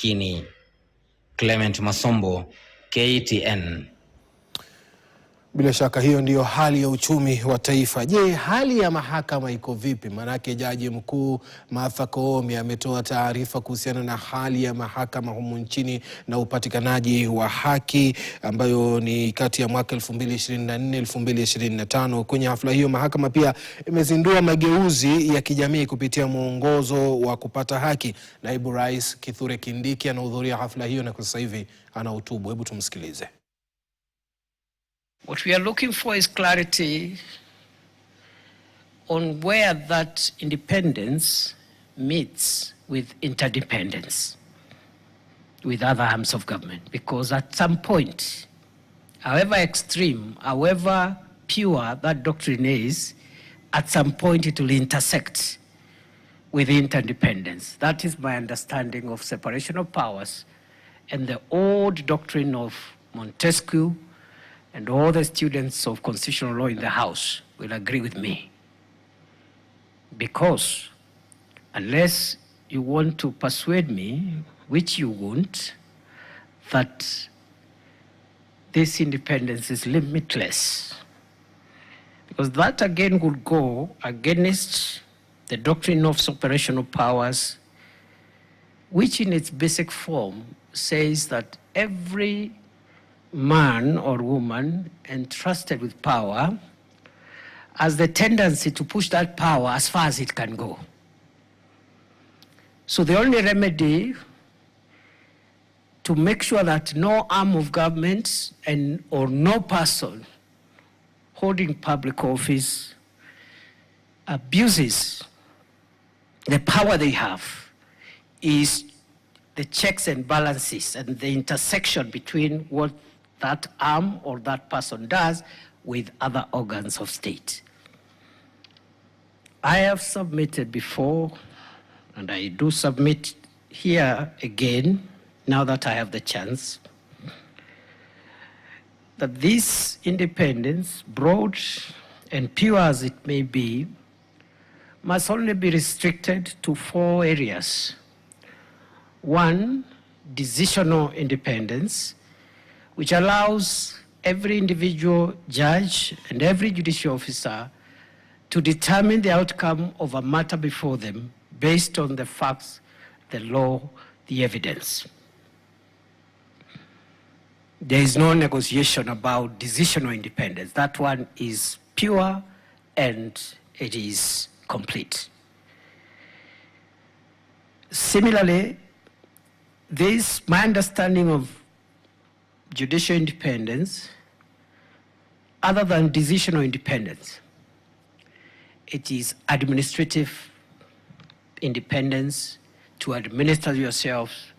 umaskini. Clement Masombo, KTN. Bila shaka hiyo ndiyo hali ya uchumi wa taifa. Je, hali ya mahakama iko vipi? Manake Jaji Mkuu Martha Koome ametoa taarifa kuhusiana na hali ya mahakama humu nchini na upatikanaji wa haki ambayo ni kati ya mwaka 2024-2025. Kwenye hafla hiyo mahakama pia imezindua mageuzi ya kijamii kupitia mwongozo wa kupata haki. Naibu Rais Kithure Kindiki anahudhuria hafla hiyo na kwa sasa hivi anahutubu. Hebu tumsikilize. What we are looking for is clarity on where that independence meets with interdependence with other arms of government. Because at some point, however extreme, however pure that doctrine is, at some point it will intersect with interdependence. That is my understanding of separation of powers and the old doctrine of Montesquieu, and all the students of constitutional law in the House will agree with me. Because unless you want to persuade me, which you won't, that this independence is limitless, because that again would go against the doctrine of separation of powers, which in its basic form says that every man or woman entrusted with power has the tendency to push that power as far as it can go. So the only remedy to make sure that no arm of government or no person holding public office abuses the power they have is the checks and balances and the intersection between what that arm or that person does with other organs of state. I have submitted before, and I do submit here again, now that I have the chance, that this independence, broad and pure as it may be, must only be restricted to 4 areas. 1, decisional independence, which allows every individual judge and every judicial officer to determine the outcome of a matter before them based on the facts, the law, the evidence. There is no negotiation about decisional independence. That one is pure and it is complete. Similarly, my understanding of judicial independence, other than decisional independence, it is administrative independence to administer yourselves,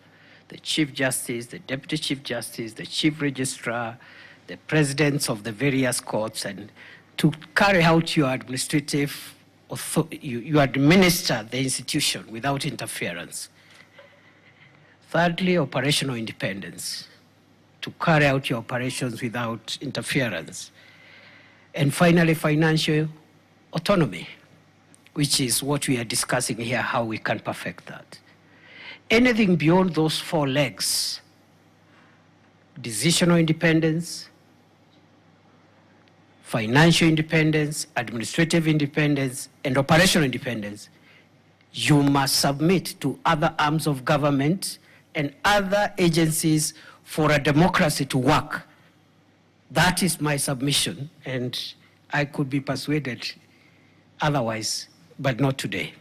the Chief Justice, the Deputy Chief Justice, the Chief Registrar, the presidents of the various courts, and to carry out your administrative authority, you administer the institution without interference. Thirdly, operational independence, to carry out your operations without interference. And finally, financial autonomy, which is what we are discussing here, how we can perfect that. Anything beyond those 4 legs, decisional independence, financial independence, administrative independence, and operational independence, you must submit to other arms of government and other agencies for a democracy to work. That is my submission, and I could be persuaded otherwise, but not today.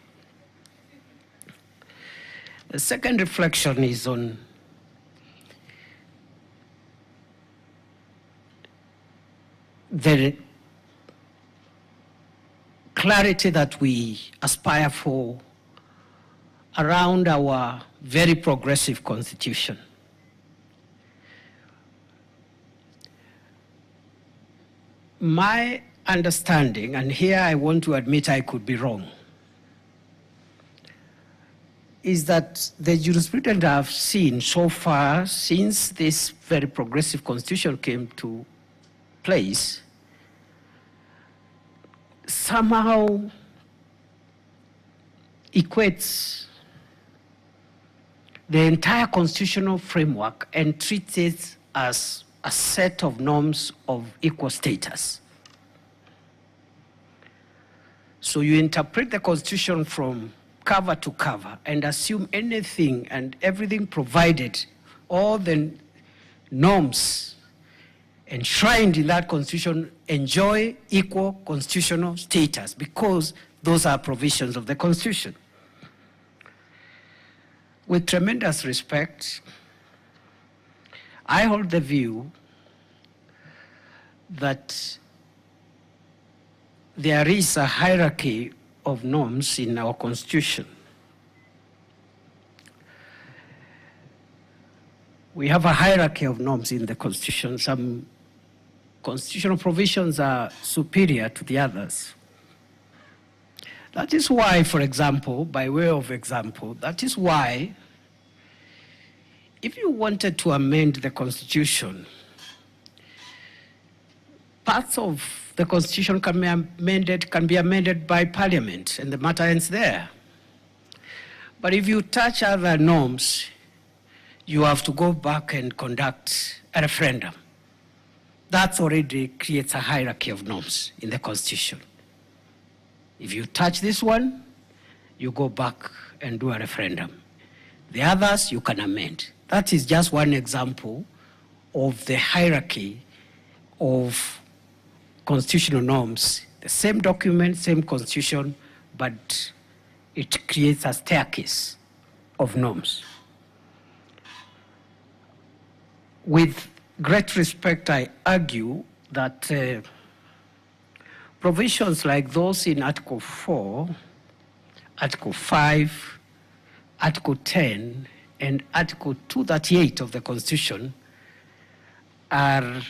The second reflection is on the clarity that we aspire for around our very progressive constitution. My understanding, and here I want to admit I could be wrong, is that the jurisprudence I've seen so far since this very progressive constitution came to place somehow equates the entire constitutional framework and treats it as a set of norms of equal status. So you interpret the Constitution from cover to cover and assume anything and everything provided, all the norms enshrined in that Constitution enjoy equal constitutional status because those are provisions of the Constitution. With tremendous respect, I hold the view that there is a hierarchy of norms in our Constitution. We have a hierarchy of norms in the Constitution. Some constitutional provisions are superior to the others. That is why, for example, by way of example, that is why if you wanted to amend the Constitution, parts of the Constitution can be amended by Parliament, and the matter ends there. But if you touch other norms, you have to go back and conduct a referendum. That already creates a hierarchy of norms in the Constitution. If you touch this one, you go back and do a referendum. The others, you can amend. That is just one example of the hierarchy of constitutional norms. The same document, same constitution, but it creates a staircase of norms. With great respect, I argue that provisions like those in Article 4, Article 5, Article 10, and Article 238 of the Constitution are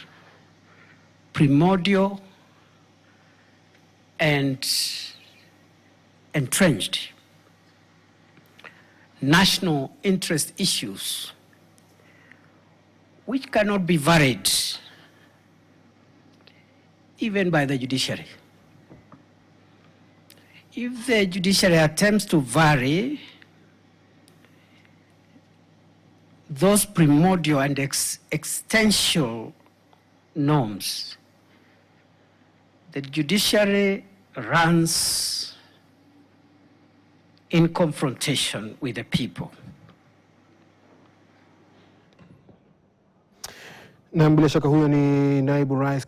primordial and entrenched national interest issues which cannot be varied even by the judiciary. If the judiciary attempts to vary those primordial and existential norms, the judiciary runs in confrontation with the people. Na bila shaka huyo ni Naibu Rais